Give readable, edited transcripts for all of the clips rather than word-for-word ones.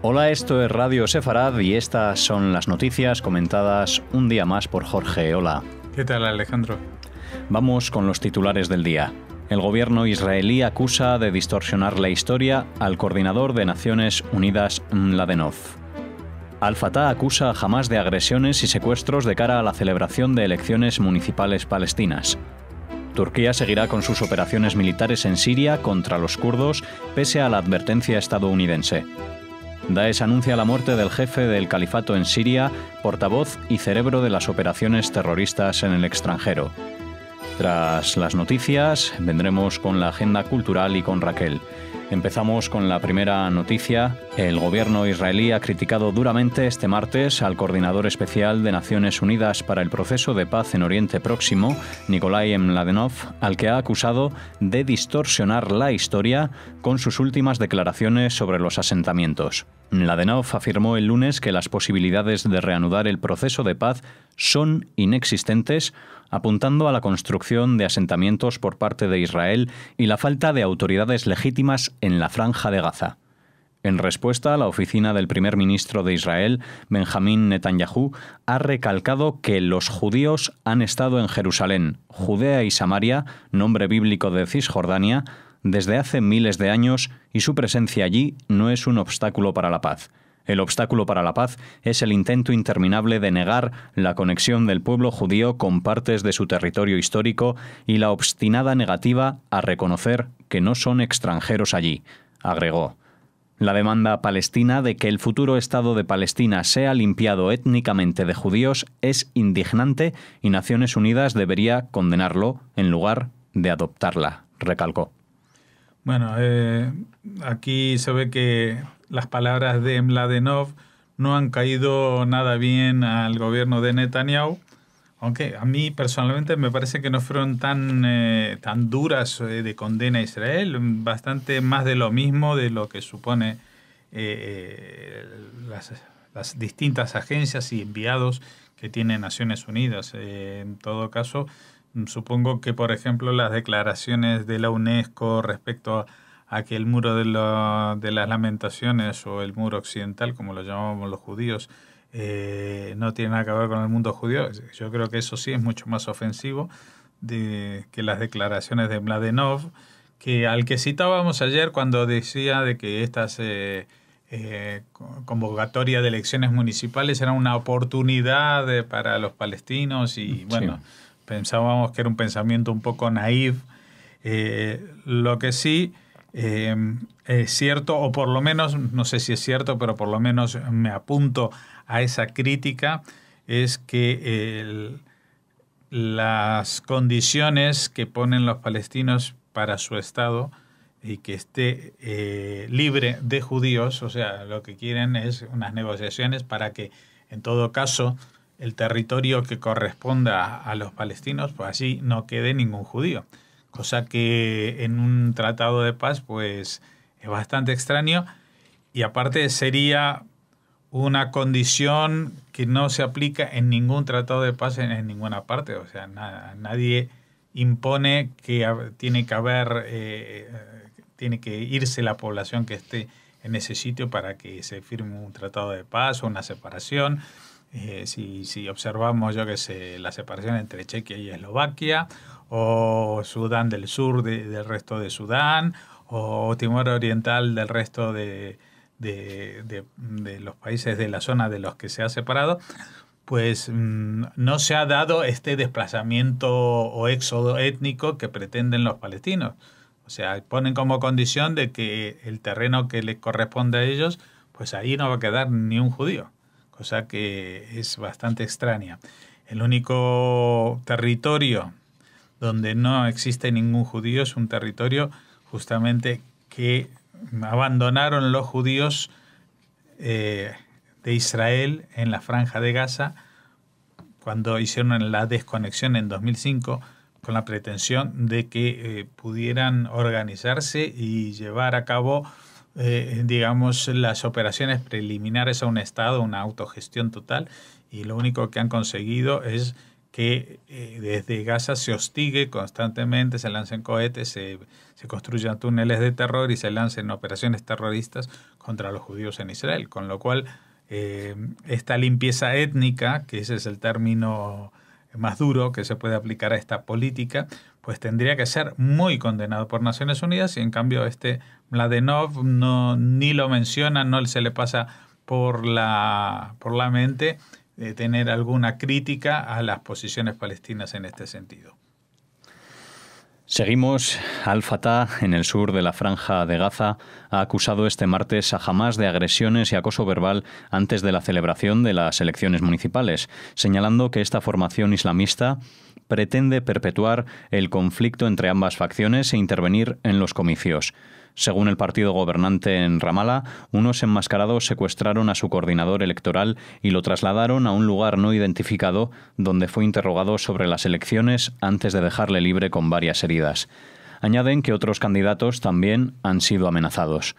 Hola, esto es Radio Sefarad y estas son las noticias comentadas un día más por Jorge. Hola. ¿Qué tal, Alejandro? Vamos con los titulares del día. El gobierno israelí acusa de distorsionar la historia al coordinador de Naciones Unidas, Mladenov. Al-Fatah acusa a Hamás de agresiones y secuestros de cara a la celebración de elecciones municipales palestinas. Turquía seguirá con sus operaciones militares en Siria contra los kurdos, pese a la advertencia estadounidense. Daesh anuncia la muerte del jefe del califato en Siria, portavoz y cerebro de las operaciones terroristas en el extranjero. Tras las noticias, vendremos con la agenda cultural y con Raquel. Empezamos con la primera noticia. El gobierno israelí ha criticado duramente este martes al coordinador especial de Naciones Unidas para el proceso de paz en Oriente Próximo, Nikolai Mladenov, al que ha acusado de distorsionar la historia con sus últimas declaraciones sobre los asentamientos. Mladenov afirmó el lunes que las posibilidades de reanudar el proceso de paz son inexistentes, apuntando a la construcción de asentamientos por parte de Israel y la falta de autoridades legítimas en la Franja de Gaza. En respuesta, la oficina del primer ministro de Israel, Benjamín Netanyahu, ha recalcado que los judíos han estado en Jerusalén, Judea y Samaria, nombre bíblico de Cisjordania, desde hace miles de años y su presencia allí no es un obstáculo para la paz. El obstáculo para la paz es el intento interminable de negar la conexión del pueblo judío con partes de su territorio histórico y la obstinada negativa a reconocer que no son extranjeros allí, agregó. La demanda palestina de que el futuro Estado de Palestina sea limpiado étnicamente de judíos es indignante y Naciones Unidas debería condenarlo en lugar de adoptarla, recalcó. Bueno, aquí se ve que las palabras de Mladenov no han caído nada bien al gobierno de Netanyahu, aunque a mí personalmente me parece que no fueron tan duras de condena a Israel, bastante más de lo mismo de lo que supone las distintas agencias y enviados que tiene Naciones Unidas. En todo caso, supongo que, por ejemplo, las declaraciones de la UNESCO respecto a que el muro de las lamentaciones o el muro occidental, como lo llamamos los judíos, no tiene nada que ver con el mundo judío. Yo creo que eso sí es mucho más ofensivo que las declaraciones de Mladenov, al que citábamos ayer cuando decía de que estas convocatoria de elecciones municipales era una oportunidad para los palestinos y bueno, sí. Pensábamos que era un pensamiento un poco naif. Lo que sí es cierto, o por lo menos, no sé si es cierto, pero por lo menos me apunto a esa crítica, es que las condiciones que ponen los palestinos para su Estado y que esté libre de judíos, o sea, lo que quieren es unas negociaciones para que, en todo caso, el territorio que corresponda a los palestinos, pues allí no quede ningún judío. Cosa que en un tratado de paz, pues es bastante extraño y aparte sería una condición que no se aplica en ningún tratado de paz en ninguna parte. O sea, nadie impone que tiene que irse la población que esté en ese sitio para que se firme un tratado de paz o una separación. Si observamos, yo que sé, la separación entre Chequia y Eslovaquia, o Sudán del Sur del resto de Sudán, o Timor Oriental del resto de los países de la zona de los que se ha separado, pues no se ha dado este desplazamiento o éxodo étnico que pretenden los palestinos. O sea, ponen como condición de que el terreno que les corresponde a ellos, pues ahí no va a quedar ni un judío. Cosa que es bastante extraña. El único territorio donde no existe ningún judío es un territorio justamente que abandonaron los judíos de Israel en la Franja de Gaza cuando hicieron la desconexión en 2005 con la pretensión de que pudieran organizarse y llevar a cabo digamos, las operaciones preliminares a un Estado, una autogestión total, y lo único que han conseguido es que desde Gaza se hostigue constantemente, se lancen cohetes, se construyan túneles de terror y se lancen operaciones terroristas contra los judíos en Israel. Con lo cual, esta limpieza étnica, que ese es el término más duro que se puede aplicar a esta política, pues tendría que ser muy condenado por Naciones Unidas, y en cambio Mladenov ni lo menciona, no se le pasa por la mente de tener alguna crítica a las posiciones palestinas en este sentido. Seguimos. Al-Fatah, en el sur de la Franja de Gaza, ha acusado este martes a Hamás de agresiones y acoso verbal antes de la celebración de las elecciones municipales, señalando que esta formación islamista pretende perpetuar el conflicto entre ambas facciones e intervenir en los comicios. Según el partido gobernante en Ramallah, unos enmascarados secuestraron a su coordinador electoral y lo trasladaron a un lugar no identificado, donde fue interrogado sobre las elecciones antes de dejarle libre con varias heridas. Añaden que otros candidatos también han sido amenazados.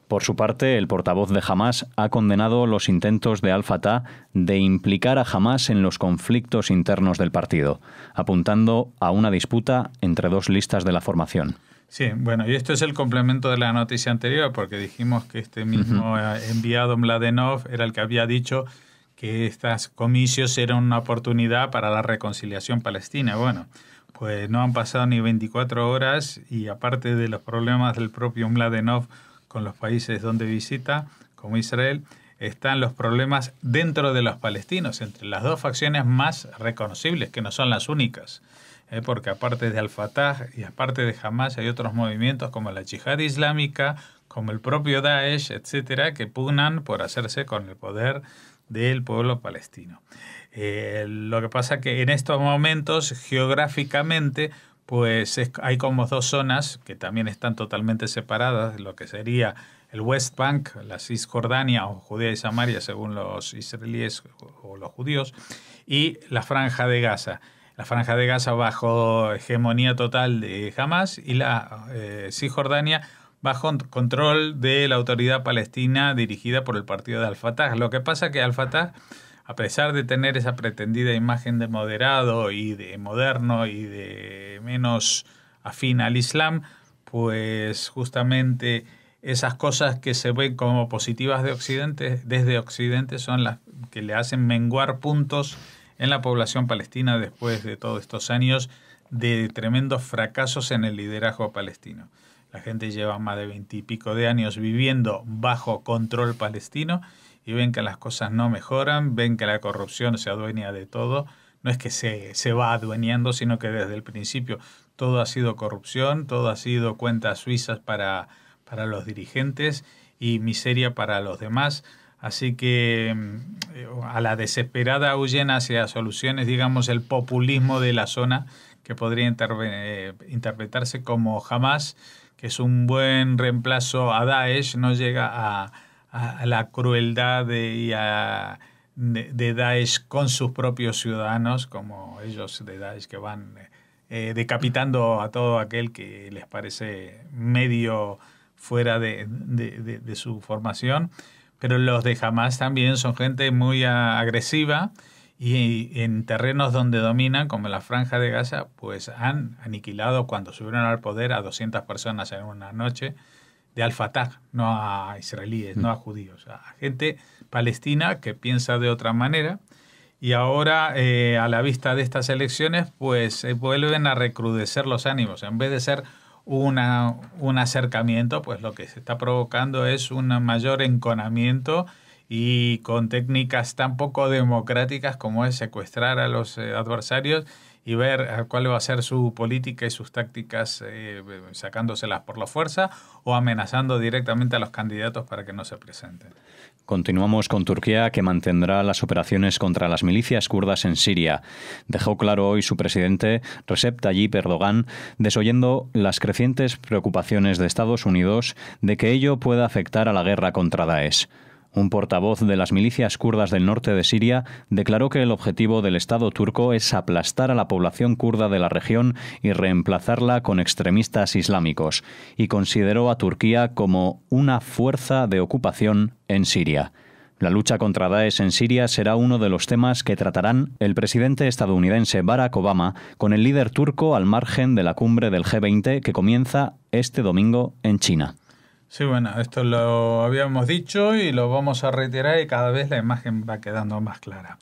Por su parte, el portavoz de Hamás ha condenado los intentos de Al-Fatah de implicar a Hamás en los conflictos internos del partido, apuntando a una disputa entre dos listas de la formación. Sí, bueno, y esto es el complemento de la noticia anterior, porque dijimos que este mismo enviado Mladenov era el que había dicho que estos comicios eran una oportunidad para la reconciliación palestina. Bueno, pues no han pasado ni 24 horas y aparte de los problemas del propio Mladenov con los países donde visita, como Israel, están los problemas dentro de los palestinos, entre las dos facciones más reconocibles, que no son las únicas. Porque aparte de Al-Fatah y aparte de Hamás hay otros movimientos como la Yihad Islámica, como el propio Daesh, etcétera, que pugnan por hacerse con el poder del pueblo palestino. Lo que pasa que en estos momentos, geográficamente, pues hay como dos zonas que también están totalmente separadas, lo que sería el West Bank, la Cisjordania o Judea y Samaria, según los israelíes o los judíos, y la Franja de Gaza. La Franja de Gaza bajo hegemonía total de Hamás y la Cisjordania bajo control de la autoridad palestina dirigida por el partido de Al-Fatah. Lo que pasa es que Al-Fatah, a pesar de tener esa pretendida imagen de moderado y de moderno y de menos afín al Islam, pues justamente esas cosas que se ven como positivas desde Occidente son las que le hacen menguar puntos en la población palestina después de todos estos años de tremendos fracasos en el liderazgo palestino. La gente lleva más de 20 y pico de años viviendo bajo control palestino y ven que las cosas no mejoran, ven que la corrupción se adueña de todo. No es que se va adueñando, sino que desde el principio todo ha sido corrupción, todo ha sido cuentas suizas para los dirigentes y miseria para los demás. Así que a la desesperada huyen hacia soluciones, digamos, el populismo de la zona, que podría interpretarse como Hamás, que es un buen reemplazo a Daesh, no llega a la crueldad de Daesh con sus propios ciudadanos, como ellos de Daesh que van decapitando a todo aquel que les parece medio fuera de su formación. Pero los de Hamás también son gente muy agresiva y en terrenos donde dominan, como la Franja de Gaza, pues han aniquilado cuando subieron al poder a 200 personas en una noche de Al-Fatah, no a israelíes, no a judíos, a gente palestina que piensa de otra manera. Y ahora, a la vista de estas elecciones, pues vuelven a recrudecer los ánimos. En vez de ser un acercamiento, pues lo que se está provocando es un mayor enconamiento y con técnicas tan poco democráticas como es secuestrar a los adversarios y ver cuál va a ser su política y sus tácticas, sacándoselas por la fuerza o amenazando directamente a los candidatos para que no se presenten. Continuamos con Turquía, que mantendrá las operaciones contra las milicias kurdas en Siria. Dejó claro hoy su presidente, Recep Tayyip Erdogan, desoyendo las crecientes preocupaciones de Estados Unidos de que ello pueda afectar a la guerra contra Daesh. Un portavoz de las milicias kurdas del norte de Siria declaró que el objetivo del Estado turco es aplastar a la población kurda de la región y reemplazarla con extremistas islámicos, y consideró a Turquía como una fuerza de ocupación en Siria. La lucha contra Daesh en Siria será uno de los temas que tratarán el presidente estadounidense Barack Obama con el líder turco al margen de la cumbre del G20 que comienza este domingo en China. Sí, bueno, esto lo habíamos dicho y lo vamos a reiterar y cada vez la imagen va quedando más clara.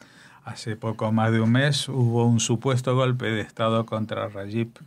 Hace poco más de un mes hubo un supuesto golpe de Estado contra Recep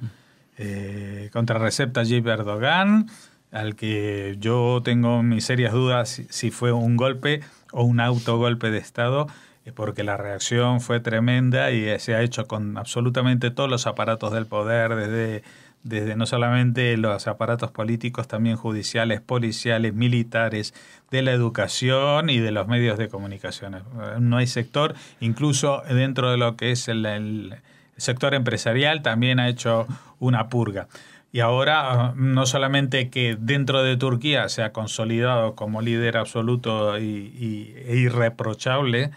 Tayyip Erdogan, al que yo tengo mis serias dudas si fue un golpe o un autogolpe de Estado, porque la reacción fue tremenda y se ha hecho con absolutamente todos los aparatos del poder, desde no solamente los aparatos políticos, también judiciales, policiales, militares, de la educación y de los medios de comunicación. No hay sector, incluso dentro de lo que es el sector empresarial, también ha hecho una purga. Y ahora no solamente que dentro de Turquía se ha consolidado como líder absoluto e irreprochable,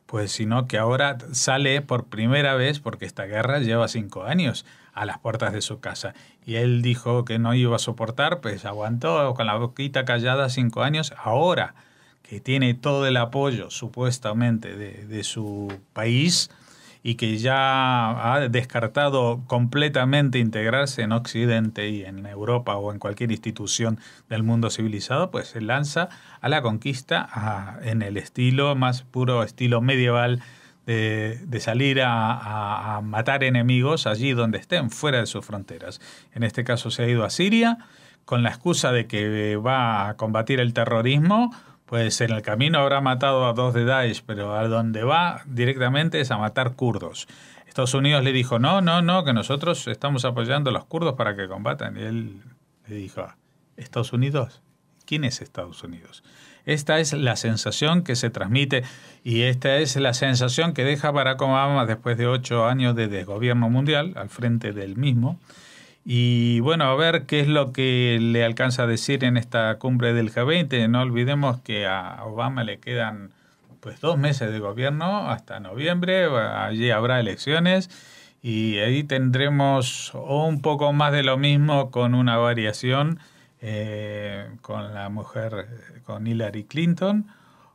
pues sino que ahora sale por primera vez, porque esta guerra lleva 5 años, a las puertas de su casa. Y él dijo que no iba a soportar, pues aguantó con la boquita callada 5 años. Ahora que tiene todo el apoyo supuestamente de su país, y que ya ha descartado completamente integrarse en Occidente y en Europa o en cualquier institución del mundo civilizado, pues se lanza a la conquista en el estilo más puro, estilo medieval, de salir a matar enemigos allí donde estén, fuera de sus fronteras. En este caso se ha ido a Siria con la excusa de que va a combatir el terrorismo. Pues en el camino habrá matado a 2 de Daesh, pero a donde va directamente es a matar kurdos. Estados Unidos le dijo, no, que nosotros estamos apoyando a los kurdos para que combatan. Y él le dijo, ¿Estados Unidos? ¿Quién es Estados Unidos? Esta es la sensación que se transmite y esta es la sensación que deja Barack Obama después de 8 años de desgobierno mundial al frente del mismo. Y bueno, a ver qué es lo que le alcanza a decir en esta cumbre del G20. No olvidemos que a Obama le quedan pues 2 meses de gobierno hasta noviembre. Allí habrá elecciones y ahí tendremos un poco más de lo mismo con una variación con la mujer, con Hillary Clinton,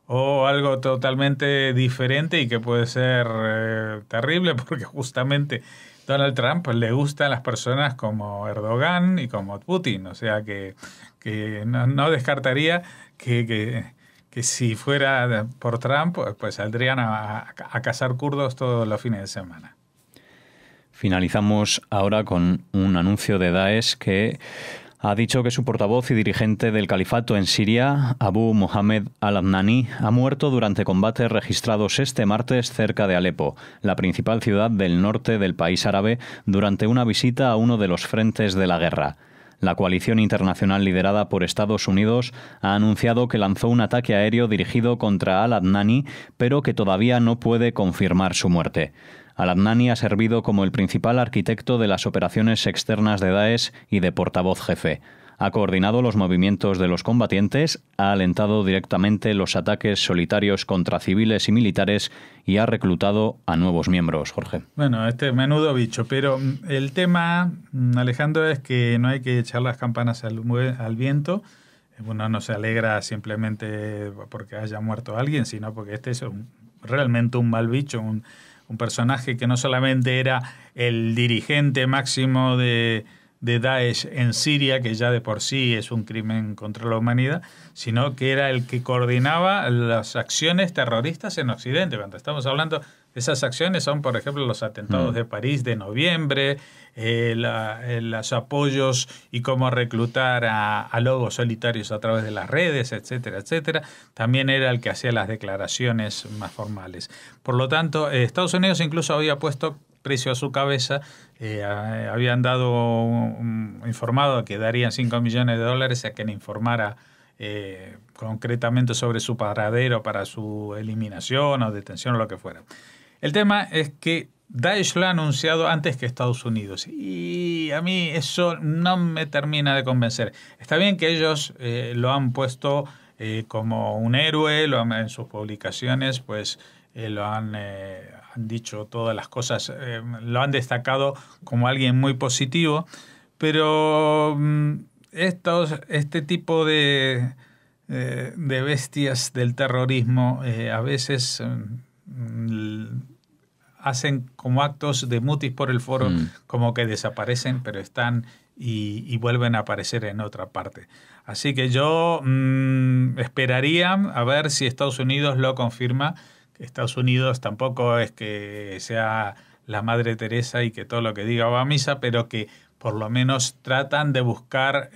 o algo totalmente diferente y que puede ser terrible porque justamente Donald Trump le gustan las personas como Erdogan y como Putin, o sea que no descartaría que si fuera por Trump, pues saldrían a cazar kurdos todos los fines de semana. Finalizamos ahora con un anuncio de Daesh que ha dicho que su portavoz y dirigente del califato en Siria, Abu Mohammed al-Adnani, ha muerto durante combates registrados este martes cerca de Alepo, la principal ciudad del norte del país árabe, durante una visita a uno de los frentes de la guerra. La coalición internacional liderada por Estados Unidos ha anunciado que lanzó un ataque aéreo dirigido contra al-Adnani, pero que todavía no puede confirmar su muerte. Al-Adnani ha servido como el principal arquitecto de las operaciones externas de Daesh y de portavoz jefe. Ha coordinado los movimientos de los combatientes, ha alentado directamente los ataques solitarios contra civiles y militares y ha reclutado a nuevos miembros, Jorge. Bueno, menudo bicho, pero el tema, Alejandro, es que no hay que echar las campanas al viento. Uno no se alegra simplemente porque haya muerto alguien, sino porque este es realmente un mal bicho, un personaje que no solamente era el dirigente máximo de Daesh en Siria, que ya de por sí es un crimen contra la humanidad, sino que era el que coordinaba las acciones terroristas en Occidente. Cuando estamos hablando de esas acciones son, por ejemplo, los atentados de París de noviembre, los apoyos y cómo reclutar a lobos solitarios a través de las redes, etcétera, etcétera. También era el que hacía las declaraciones más formales. Por lo tanto, Estados Unidos incluso había puesto precio a su cabeza, habían informado que darían $5 millones a quien informara concretamente sobre su paradero para su eliminación o detención o lo que fuera. El tema es que Daesh lo ha anunciado antes que Estados Unidos y a mí eso no me termina de convencer. Está bien que ellos lo han puesto como un héroe, en sus publicaciones pues lo han dicho todas las cosas, lo han destacado como alguien muy positivo, pero este tipo de de bestias del terrorismo a veces hacen como actos de mutis por el foro, como que desaparecen, pero están y vuelven a aparecer en otra parte. Así que yo esperaría a ver si Estados Unidos lo confirma. Estados Unidos tampoco es que sea la Madre Teresa y que todo lo que diga va a misa, pero que por lo menos tratan de buscar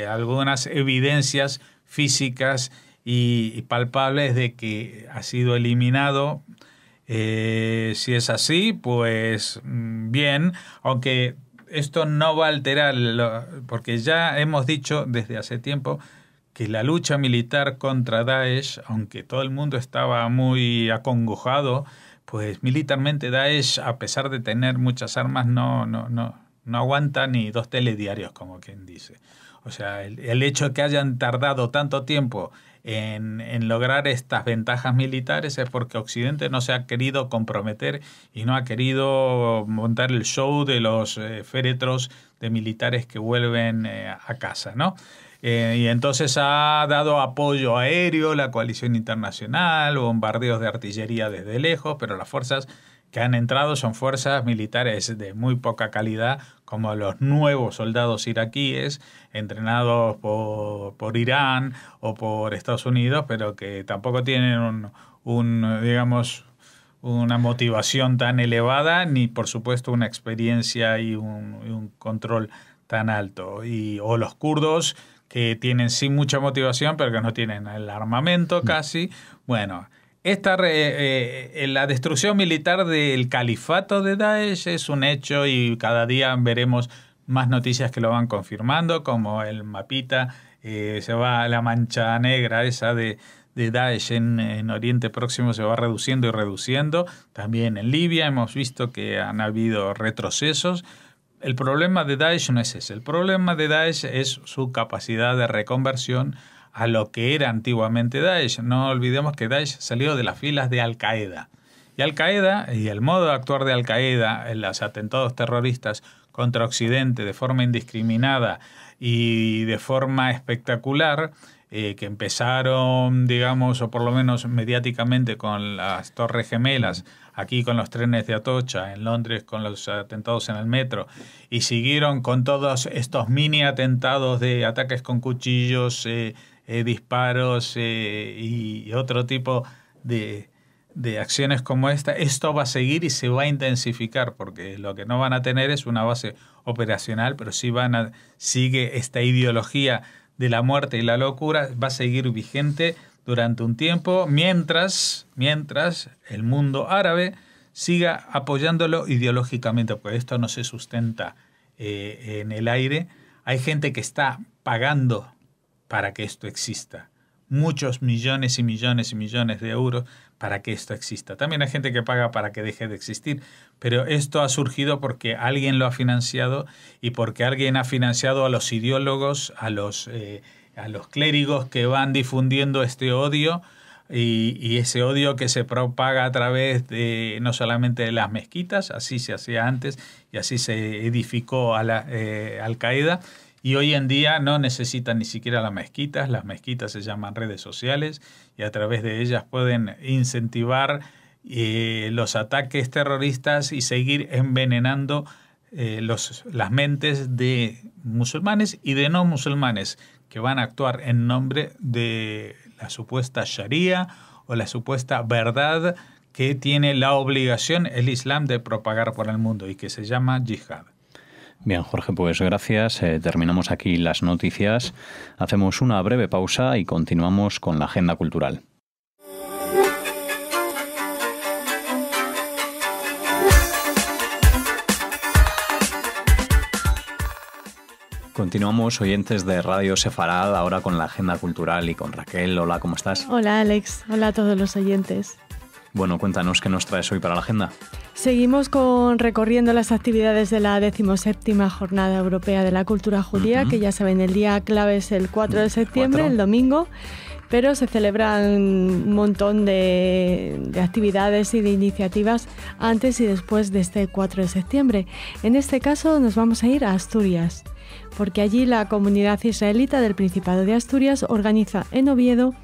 algunas evidencias físicas y palpables de que ha sido eliminado. Si es así, pues bien, aunque esto no va a alterar, porque ya hemos dicho desde hace tiempo que la lucha militar contra Daesh, aunque todo el mundo estaba muy acongojado, pues militarmente Daesh, a pesar de tener muchas armas, no aguanta ni 2 telediarios, como quien dice. O sea, el hecho de que hayan tardado tanto tiempo en lograr estas ventajas militares es porque Occidente no se ha querido comprometer y no ha querido montar el show de los féretros de militares que vuelven a casa, ¿no? Y entonces ha dado apoyo aéreo, la coalición internacional, bombardeos de artillería desde lejos, pero las fuerzas que han entrado son fuerzas militares de muy poca calidad, como los nuevos soldados iraquíes, entrenados por Irán o por Estados Unidos, pero que tampoco tienen digamos, una motivación tan elevada, ni por supuesto una experiencia y un control tan alto. O los kurdos, que tienen sí mucha motivación, pero que no tienen el armamento casi. Bueno, la destrucción militar del califato de Daesh es un hecho y cada día veremos más noticias que lo van confirmando, como el mapita, se va la mancha negra esa de Daesh en Oriente Próximo, se va reduciendo y reduciendo. También en Libia hemos visto que han habido retrocesos. El problema de Daesh no es ese. El problema de Daesh es su capacidad de reconversión a lo que era antiguamente Daesh. No olvidemos que Daesh salió de las filas de Al-Qaeda. Y Al-Qaeda y el modo de actuar de Al-Qaeda en los atentados terroristas contra Occidente de forma indiscriminada y de forma espectacular, que empezaron, digamos, o por lo menos mediáticamente con las Torres Gemelas, aquí con los trenes de Atocha, en Londres con los atentados en el metro, y siguieron con todos estos mini atentados de ataques con cuchillos, disparos y otro tipo de acciones como esta. Esto va a seguir y se va a intensificar, porque lo que no van a tener es una base operacional, pero sí sigue esta ideología de la muerte y la locura, va a seguir vigente durante un tiempo, mientras el mundo árabe siga apoyándolo ideológicamente, porque esto no se sustenta en el aire. Hay gente que está pagando para que esto exista. Muchos millones y millones y millones de euros para que esto exista. También hay gente que paga para que deje de existir, pero esto ha surgido porque alguien lo ha financiado y porque alguien ha financiado a los ideólogos, a los clérigos que van difundiendo este odio y ese odio que se propaga a través de no solamente de las mezquitas, así se hacía antes y así se edificó a la Al-Qaeda. Y hoy en día no necesitan ni siquiera las mezquitas se llaman redes sociales y a través de ellas pueden incentivar los ataques terroristas y seguir envenenando las mentes de musulmanes y de no musulmanes que van a actuar en nombre de la supuesta Sharia o la supuesta verdad que tiene la obligación el Islam de propagar por el mundo y que se llama yihad. Bien, Jorge, pues gracias. Terminamos aquí las noticias. Hacemos una breve pausa y continuamos con la agenda cultural. Continuamos, oyentes de Radio Sefarad, ahora con la agenda cultural y con Raquel. Hola, ¿cómo estás? Hola, Alex. Hola a todos los oyentes. Bueno, cuéntanos qué nos traes hoy para la agenda. Seguimos recorriendo las actividades de la 17ª Jornada Europea de la Cultura Judía, que ya saben, el día clave es el 4 de septiembre, el domingo, pero se celebran un montón de actividades y de iniciativas antes y después de este 4 de septiembre. En este caso nos vamos a ir a Asturias. porque allí la comunidad israelita del Principado de Asturias organiza en Oviedo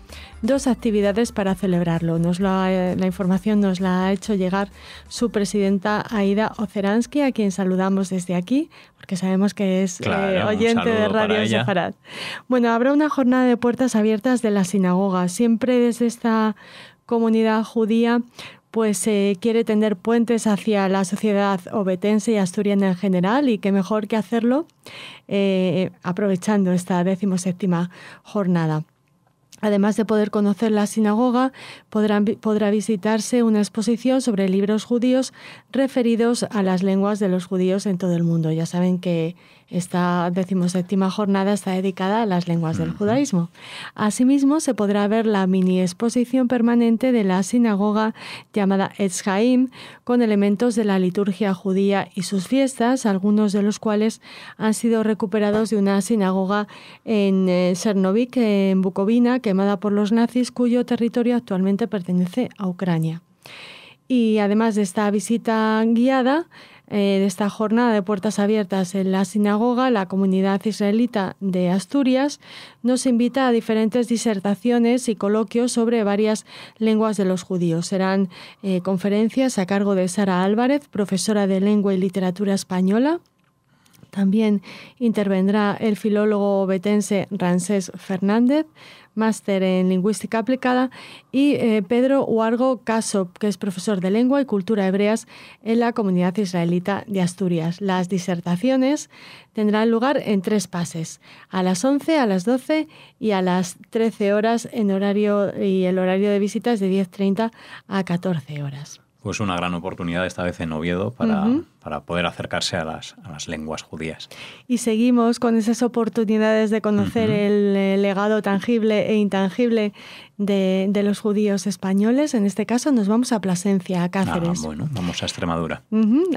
2 actividades para celebrarlo. La información nos la ha hecho llegar su presidenta Aida Oceransky, a quien saludamos desde aquí, porque sabemos que es oyente de Radio Sefarad. Bueno, habrá una jornada de puertas abiertas de la sinagoga. Siempre desde esta comunidad judía pues quiere tender puentes hacia la sociedad ovetense y asturiana en general, y qué mejor que hacerlo aprovechando esta 17ª jornada. Además de poder conocer la sinagoga, podrá visitarse una exposición sobre libros judíos referidos a las lenguas de los judíos en todo el mundo. Ya saben que esta 17ª jornada está dedicada a las lenguas del judaísmo. Asimismo, se podrá ver la mini exposición permanente de la sinagoga llamada Etz Haim, con elementos de la liturgia judía y sus fiestas, algunos de los cuales han sido recuperados de una sinagoga en Chernobyl, en Bukovina, quemada por los nazis, cuyo territorio actualmente pertenece a Ucrania. Y además de esta visita guiada, de esta jornada de puertas abiertas en la sinagoga, la comunidad israelita de Asturias nos invita a diferentes disertaciones y coloquios sobre varias lenguas de los judíos. Serán conferencias a cargo de Sara Álvarez, profesora de Lengua y Literatura Española. También intervendrá el filólogo ovetense Ramsés Fernández, máster en Lingüística Aplicada, y Pedro Huargo Kasop, que es profesor de Lengua y Cultura Hebreas en la Comunidad Israelita de Asturias. Las disertaciones tendrán lugar en 3 pases, a las 11, a las 12 y a las 13 horas, el horario de visitas de 10:30 a 14 horas. Pues una gran oportunidad esta vez en Oviedo para poder acercarse a las lenguas judías. Y seguimos con esas oportunidades de conocer el legado tangible e intangible de los judíos españoles. En este caso nos vamos a Plasencia, a Cáceres. Bueno, vamos a Extremadura.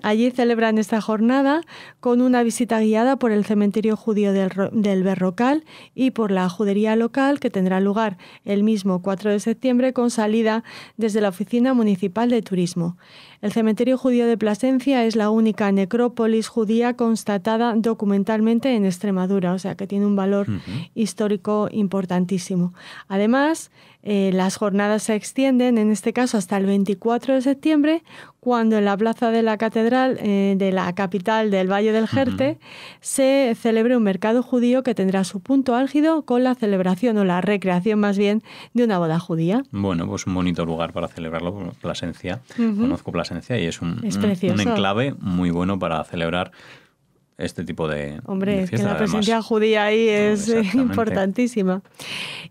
Allí celebran esta jornada con una visita guiada por el cementerio judío del Berrocal y por la judería local, que tendrá lugar el mismo 4 de septiembre con salida desde la Oficina Municipal de Turismo. El cementerio judío de Plasencia es la única necrópolis judía constatada documentalmente en Extremadura, o sea que tiene un valor histórico importantísimo. Además, las jornadas se extienden, en este caso, hasta el 24 de septiembre, cuando en la plaza de la catedral de la capital del Valle del Jerte se celebre un mercado judío que tendrá su punto álgido con la celebración o la recreación más bien de una boda judía. Bueno, pues un bonito lugar para celebrarlo, Plasencia. Conozco Plasencia y es un enclave muy bueno para celebrar este tipo de Hombre, fiesta. Que la presencia judía ahí es importantísima.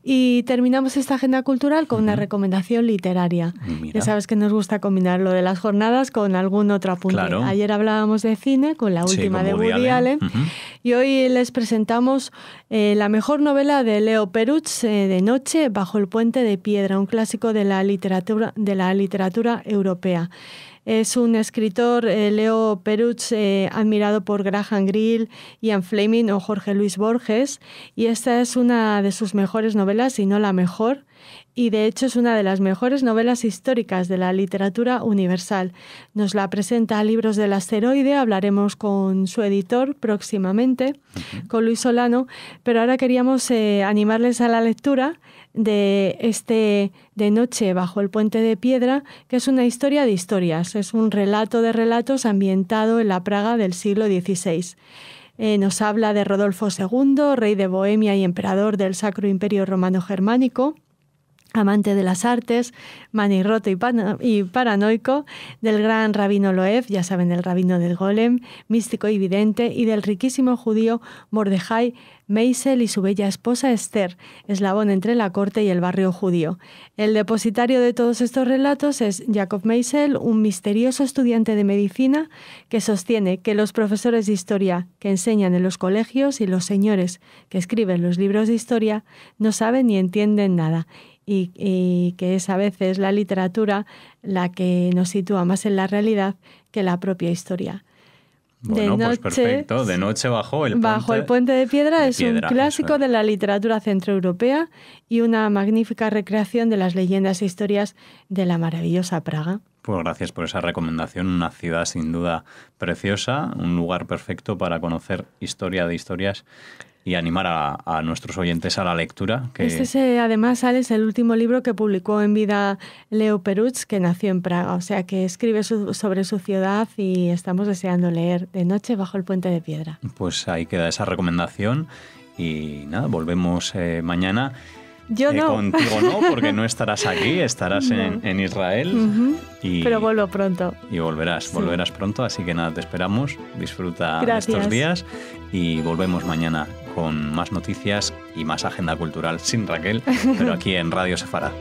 Y terminamos esta agenda cultural con una recomendación literaria. Mira. Ya sabes que nos gusta combinar lo de las jornadas con algún otro apunte. Claro. Ayer hablábamos de cine con la última de Woody Allen. Y hoy les presentamos la mejor novela de Leo Perutz, De noche bajo el puente de piedra, un clásico de la literatura europea. Es un escritor, Leo Perutz, admirado por Graham Greene, Ian Fleming o Jorge Luis Borges, y esta es una de sus mejores novelas, si no la mejor, y de hecho es una de las mejores novelas históricas de la literatura universal. Nos la presenta a Libros del Asteroide, hablaremos con su editor próximamente, con Luis Solano, pero ahora queríamos animarles a la lectura de De noche bajo el puente de piedra, que es una historia de historias, es un relato de relatos ambientado en la Praga del siglo XVI. Nos habla de Rodolfo II, rey de Bohemia y emperador del Sacro Imperio Romano Germánico, amante de las artes, manirroto y paranoico, del gran rabino Loev, ya saben, el rabino del Golem, místico y vidente, y del riquísimo judío Mordejai Meisel y su bella esposa Esther, eslabón entre la corte y el barrio judío. El depositario de todos estos relatos es Jacob Meisel, un misterioso estudiante de medicina que sostiene que los profesores de historia que enseñan en los colegios y los señores que escriben los libros de historia no saben ni entienden nada, y que es a veces la literatura la que nos sitúa más en la realidad que la propia historia. Bueno, pues perfecto. De noche bajo el puente de piedra es un clásico de la literatura centroeuropea y una magnífica recreación de las leyendas e historias de la maravillosa Praga. Pues gracias por esa recomendación. Una ciudad sin duda preciosa, un lugar perfecto para conocer historia de historias y animar a nuestros oyentes a la lectura. Además, Alex, el último libro que publicó en vida Leo Perutz, que nació en Praga. O sea, que escribe sobre su ciudad y estamos deseando leer De noche bajo el puente de piedra. Pues ahí queda esa recomendación y nada, volvemos mañana. Yo no. Contigo no, porque no estarás aquí, estarás en Israel. Pero vuelvo pronto. Y volverás pronto, así que nada, te esperamos. Disfruta estos días y volvemos mañana con más noticias y más agenda cultural sin Raquel, pero aquí en Radio Sefarad.